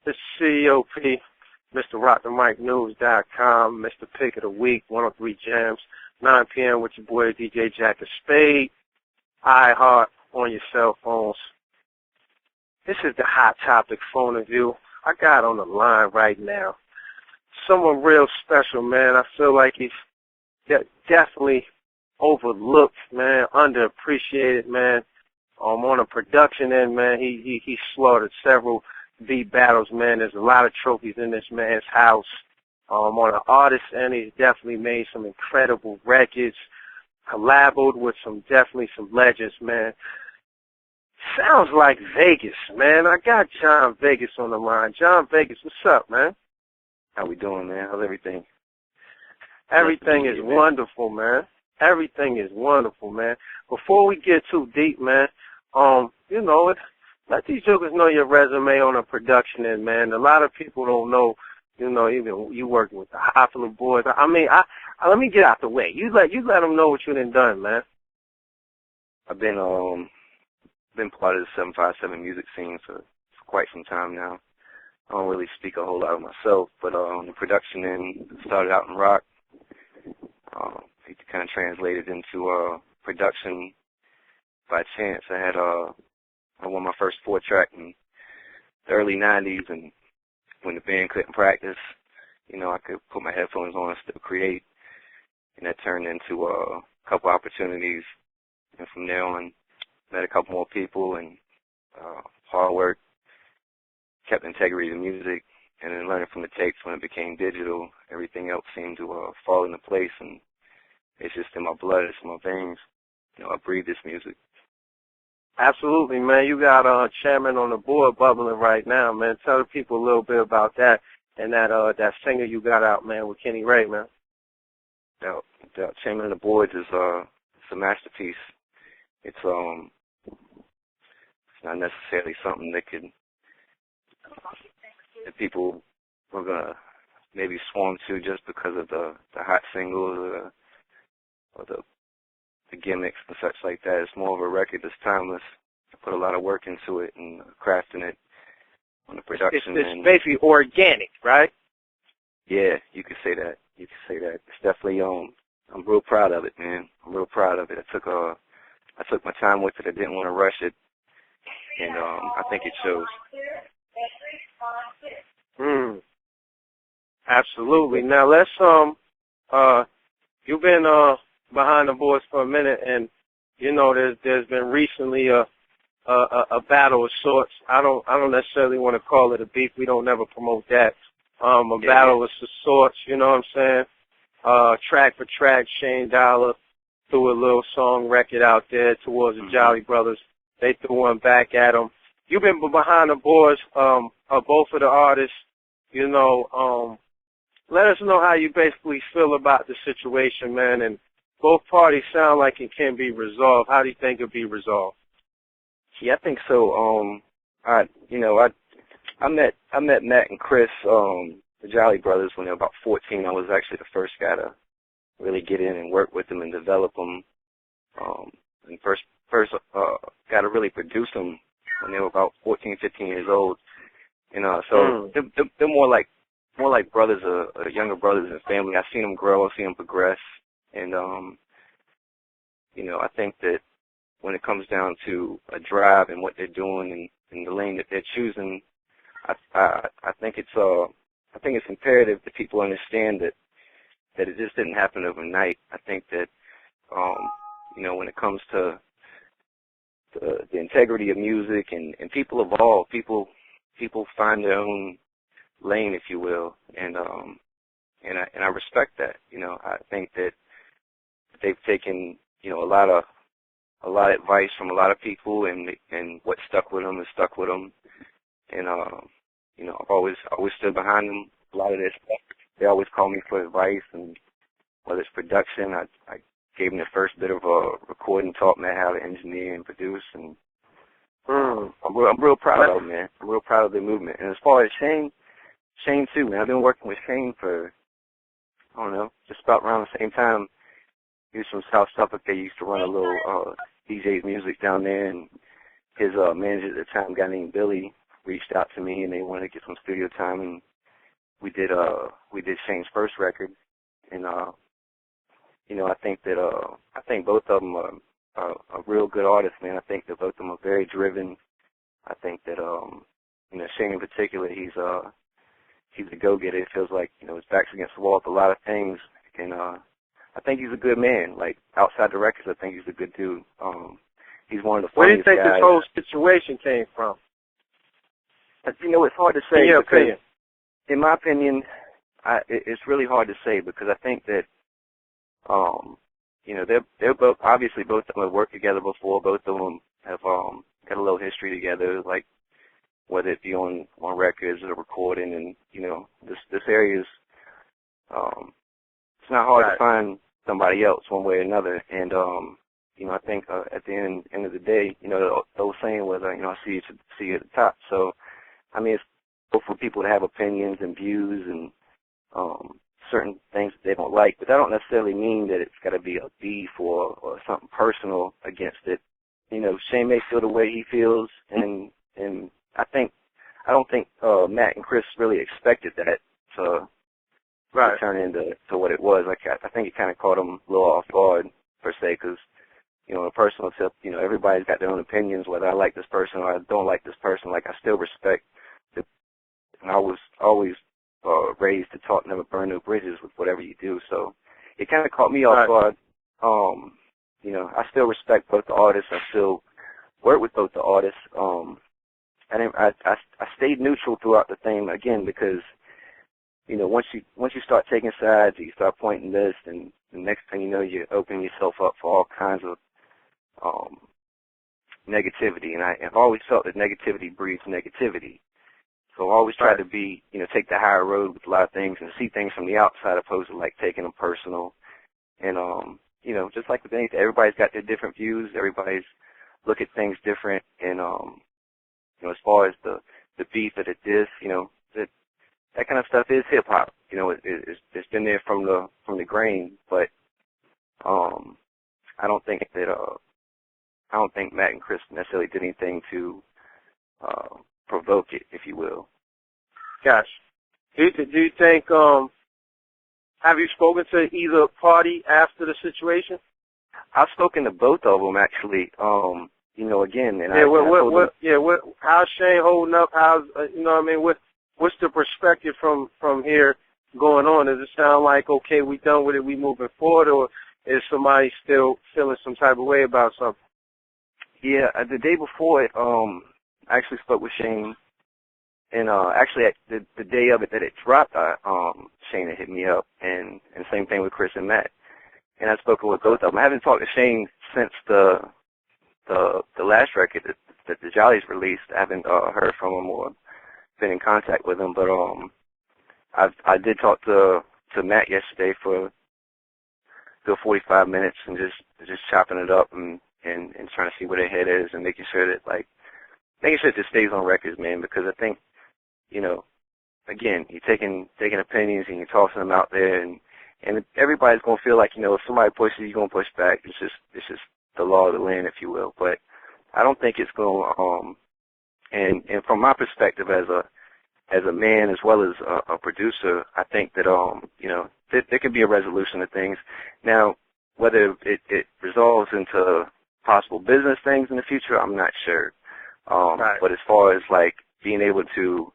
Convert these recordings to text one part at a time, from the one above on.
This is COP, Mr. RockTheMicNews.com, Mr. Pick of the Week, 103 Jams, 9 p.m. with your boy DJ Jack of Spade, iHeart on your cell phones. This is the Hot Topic phone review. I got on the line right now someone real special, man. I feel like he's definitely overlooked, man, underappreciated, man. On a production end, man, he slaughtered several beat battles, man. There's a lot of trophies in this man's house. On an artist end, he's definitely made some incredible records, collaborated with definitely some legends, man. Sounds like Vegas, man. I got Jon Vegas on the line. Jon Vegas, what's up, man? How we doing, man? How's everything? Everything is wonderful, man. Everything is wonderful, man. Before we get too deep, man, let these jokers know your resume on a production end, man. A lot of people don't know, even you working with the Hoffler boys. Let me get out the way. You let them know what you done, man. I've been part of the 757 music scene for quite some time now. I don't really speak a whole lot of myself, but the production end started out in rock. It kind of translated into production by chance. I won my first 4-track in the early 90s, and when the band couldn't practice, I could put my headphones on and still create, and that turned into a couple opportunities, and from there on, met a couple more people, and hard work, kept integrity to music, and then learning from the tapes when it became digital, everything else seemed to fall into place, and it's just in my blood, it's in my veins. I breathe this music. Absolutely, man. You got chairman on the board bubbling right now, man. Tell the people a little bit about that and that singer you got out, man, with Kenny Ray, man. The chairman of the boards is it's a masterpiece. It's not necessarily something that people are gonna maybe swarm to just because of the hot singles or the gimmicks and such like that. It's more of a record that's timeless. I put a lot of work into it and crafting it on the production. It's basically organic, right? Yeah, you could say that. It's definitely I'm real proud of it, man. I'm real proud of it. I took my time with it. I didn't want to rush it, and I think it shows. Absolutely. Now let's you've been behind the boards for a minute, and there's been recently a battle of sorts. I don't necessarily want to call it a beef. We don't never promote that. Battle of sorts. You know what I'm saying? Track for track, Shane Dollar threw a little song record out there towards the Jolley Brothers. They threw one back at them. You've been behind the boards of both of the artists. Let us know how you basically feel about the situation, man. And both parties sound like it can be resolved. How do you think it'll be resolved? Yeah, I think so. I met Matt and Chris, the Jolley Brothers, when they were about 14. I was actually the first guy to really get in and work with them and develop them. And first got to really produce them when they were about 14, 15 years old. So they're more like brothers, younger brothers and family. I've seen them grow. I've seen them progress. And, I think that when it comes down to a drive and what they're doing and the lane that they're choosing, I think it's imperative that people understand that it just didn't happen overnight. I think that, when it comes to the integrity of music and people evolve, people find their own lane, if you will, and I respect that. I think that they've taken a lot of advice from a lot of people, and what stuck with them is stuck with them, and I've always stood behind them. A lot of their stuff, they always call me for advice, and whether it's production, I gave them the first bit of a recording, taught me how to engineer and produce, and I'm real proud of them, man. I'm real proud of the movement. And as far as Shane too, man. I've been working with Shane for, I don't know, just about around the same time. He was from South Suffolk. They used to run a little DJ's music down there, and his manager at the time, a guy named Billy, reached out to me and they wanted to get some studio time, and we did Shane's first record, and I think both of them are real good artists, man. I think that both of them are very driven. I think that Shane in particular, he's a go-getter. It feels like his back's against the wall with a lot of things, and I think he's a good man. Like outside the records, I think he's a good dude. He's one of the funniest guys. Where do you think this whole situation came from? It's hard to say. In your opinion? In my opinion, it's really hard to say because I think that, they're both, obviously both of them have worked together before. Both of them have got a little history together, like whether it be on records or recording, and this area is, it's not hard to find somebody else one way or another, and I think at the end of the day, the old saying was, I see you at the top. So, I mean, it's both for people to have opinions and views and certain things that they don't like, but that don't necessarily mean that it's got to be a beef or something personal against it. Shane may feel the way he feels, and I don't think Matt and Chris really expected that to turn into what it was. Like I think it kind of caught them a little off guard per se, because on a personal tip, everybody's got their own opinions, whether I like this person or I don't like this person. Like I still respect, and I was always raised to talk, never burn no bridges with whatever you do. So it kind of caught me off guard. I still respect both the artists. I still work with both the artists. I stayed neutral throughout the thing again because once you start taking sides, you start pointing this, and the next thing you know, you're opening yourself up for all kinds of negativity. And I've always felt that negativity breeds negativity. So I always try to be, take the higher road with a lot of things and see things from the outside opposed to like taking them personal. And, just like with anything, everybody's got their different views. Everybody's look at things different. And, as far as the beef or the diss, that kind of stuff is hip hop. It's been there from the grain, but, I don't think Matt and Chris necessarily did anything to, provoke it, if you will. Gosh. Do you think, have you spoken to either party after the situation? I've spoken to both of them, actually, again. And how's Shane holding up? How's, what's the perspective from here going on? Does it sound like, okay, we done with it, we moving forward, or is somebody still feeling some type of way about something? Yeah, the day before it, I actually spoke with Shane, and actually the day of it that it dropped, Shane had hit me up, and same thing with Chris and Matt. And I've spoken with both of them. I haven't talked to Shane since the last record that the Jollies released. I haven't heard from him or been in contact with him, but I did talk to Matt yesterday for a good 45 minutes and just chopping it up and trying to see where their head is and making sure that it just stays on records, man, because I think, again, you're taking opinions and you're tossing them out there, and everybody's gonna feel like, if somebody pushes, you're gonna push back. It's just the law of the land, if you will. But I don't think it's gonna and from my perspective as a man as well as a producer, I think that there can be a resolution to things. Now, whether it resolves into possible business things in the future, I'm not sure. But as far as like being able to,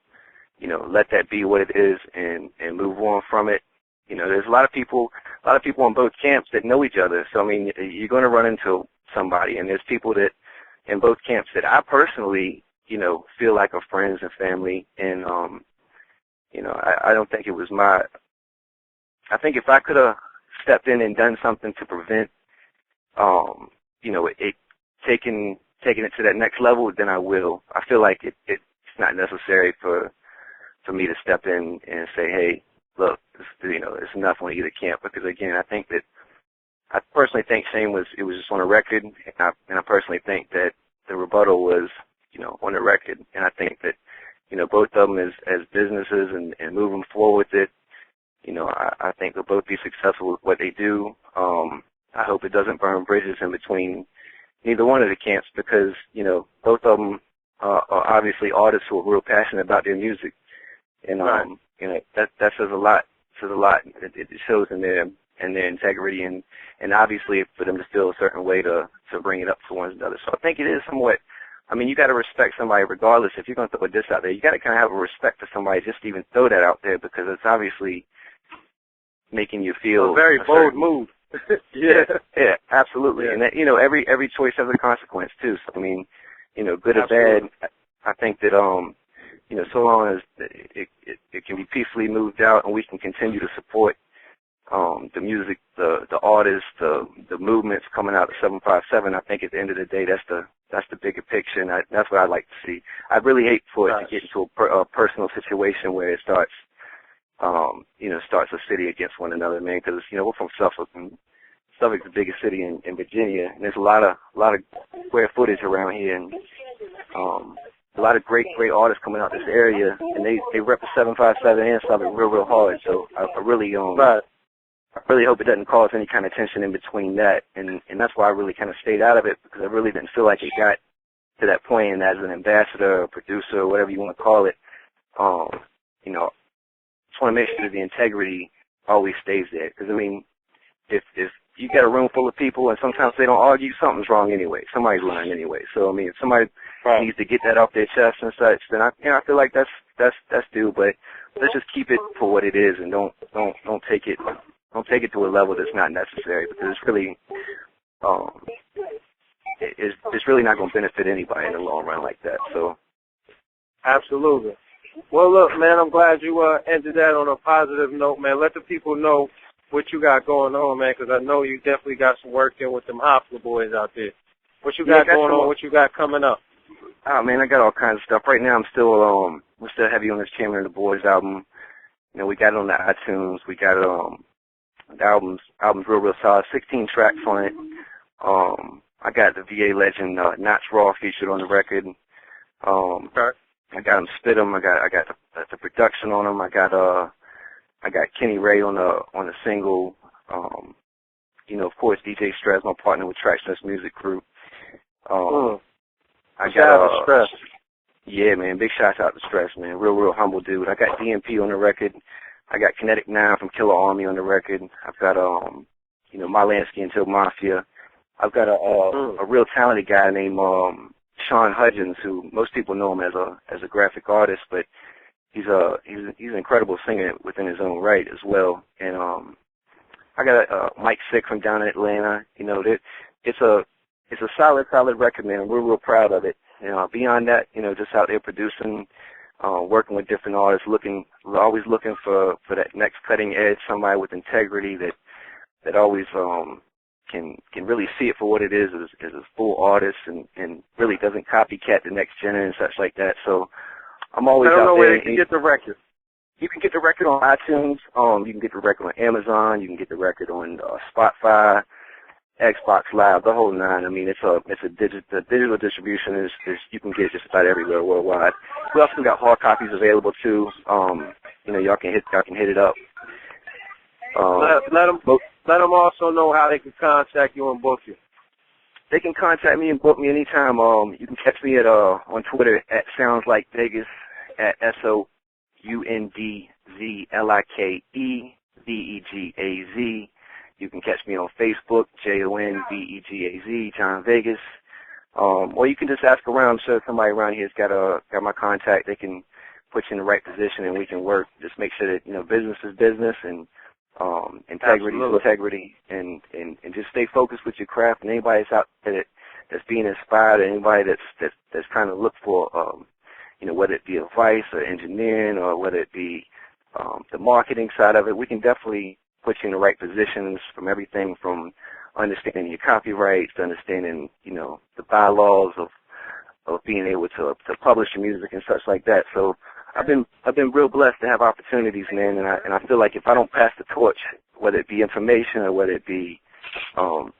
let that be what it is and move on from it, there's a lot of people on both camps that know each other. So I mean, you're going to run into somebody, and there's people that in both camps that I personally, feel like are friends and family. And I don't think it was I think if I could have stepped in and done something to prevent, it taking it to that next level, then I will. I feel like it's not necessary for me to step in and say, hey, look, it's enough on either camp, because again, I personally think Shane it was just on a record, and I personally think that the rebuttal was, on the record, and I think that, both of them as businesses and moving forward with it, I think they'll both be successful with what they do. I hope it doesn't burn bridges in between neither one of the camps, because, both of them are obviously artists who are real passionate about their music, and right. you know, that says a lot. Says a lot. It shows in their integrity, and obviously for them to feel a certain way to bring it up to one another. So I think it is somewhat. I mean, you got to respect somebody regardless. If you're going to throw this out there, you got to kind of have a respect for somebody just to even throw that out there, because it's obviously making you feel a very bold move. yeah, absolutely. Yeah. And that, you know, every choice has a consequence too. So I mean, you know, good absolutely. or bad, I think that you know, so long as it can be peacefully moved out and we can continue to support the music, the artists, the movements coming out of 757, I think at the end of the day, that's the bigger picture, and that's what I'd like to see. I really hate for it to get into a personal situation where it starts, you know, starts a city against one another, man. Because you know, we're from Suffolk, and Suffolk's the biggest city in Virginia, and there's a lot of square footage around here, and a lot of great artists coming out this area, and they rep the 757 and Suffolk real hard. So I really I really hope it doesn't cause any kind of tension in between that, and that's why I really kind of stayed out of it, because I really didn't feel like it got to that point. And as an ambassador or producer or whatever you want to call it, you know, just want to make sure that the integrity always stays there. Because I mean, if you get a room full of people and sometimes they don't argue, something's wrong anyway. Somebody's lying anyway. So I mean, if somebody needs to get that off their chest and such, then I feel like that's due. But let's just keep it for what it is, and don't take it. Don't take it to a level that's not necessary, because it's really, it's really not going to benefit anybody in the long run like that. So, absolutely. Well, look, man, I'm glad you ended that on a positive note, man. Let the people know what you got going on, man, because I know you definitely got some work in with them Hopla boys out there. What you got going on? What you got coming up? Oh man, I got all kinds of stuff. Right now, we're still heavy on this Champion of the Boys album. You know, we got it on the iTunes. We got the album's real solid. 16 tracks on it. I got the VA legend Notch Raw featured on the record. I got him spit 'em. I got the production on him. I got Kenny Ray on the single. You know, of course, DJ Stress, my partner with Tracksmith Music Group. I got Stress. Yeah, man. Big shout out to Stress, man. Real humble dude. I got DMP on the record. I got Kinetic 9 from Killer Army on the record. I've got, you know, My Lansky Until Mafia. I've got a real talented guy named Sean Hudgens, who most people know him as a graphic artist, but he's an incredible singer within his own right as well. And I got Mike Sick from down in Atlanta. You know, it's a solid record, man. We're real proud of it. You know, beyond that, you know, just out there producing. Working with different artists, always looking for that next cutting edge, somebody with integrity that always can really see it for what it is as a full artist, and really doesn't copycat the next gen and such like that. So I'm always out there. I don't know where you can get the record. You can get the record on iTunes. You can get the record on Amazon. You can get the record on Spotify, Xbox Live, the whole nine. I mean, the digital distribution is you can get it just about everywhere worldwide. We also got hard copies available too. You know, y'all can hit it up. Let them also know how they can contact you and book you. They can contact me and book me anytime. You can catch me on Twitter at Sounds Like Vegas, at SOUNDLIKEVEGAZ. You can catch me on Facebook, JONVEGAZ, Jon Vegas. Or you can just ask around. I'm sure somebody around here's got my contact. They can put you in the right position, and we can work. Just make sure that, you know, business is business, and integrity is integrity, and just stay focused with your craft. And anybody that's out there that's being inspired, or anybody that's trying to look for, you know, whether it be advice or engineering, or whether it be the marketing side of it, we can definitely put you in the right positions, from everything from understanding your copyrights to understanding, you know, the bylaws of being able to publish your music and such like that. So I've been real blessed to have opportunities, man, and I feel like if I don't pass the torch, whether it be information or whether it be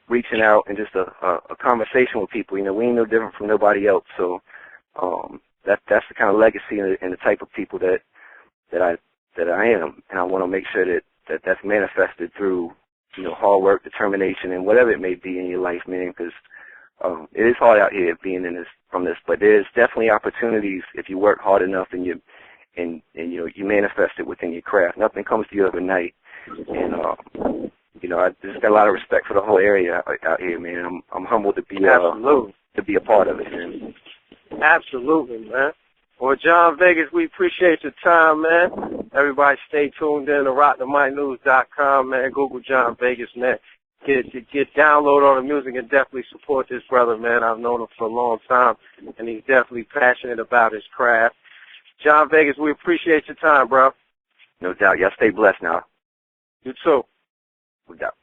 reaching out and just a conversation with people, you know, we ain't no different from nobody else. So that's the kind of legacy and the type of people that I am, and I want to make sure that's manifested through, you know, hard work, determination, and whatever it may be in your life, man, because It is hard out here being in this from this, but there's definitely opportunities if you work hard enough and you manifest it within your craft. Nothing comes to you overnight, and I just got a lot of respect for the whole area out here, man. I'm humbled to be a part of it, man. Absolutely, man. Well, Jon Vegas, we appreciate your time, man. Everybody stay tuned in to RTM man. Google Jon Vegas, man. Get download all the music and definitely support this brother, man. I've known him for a long time, and he's definitely passionate about his craft. Jon Vegas, we appreciate your time, bro. No doubt. Y'all stay blessed now. You too. No doubt.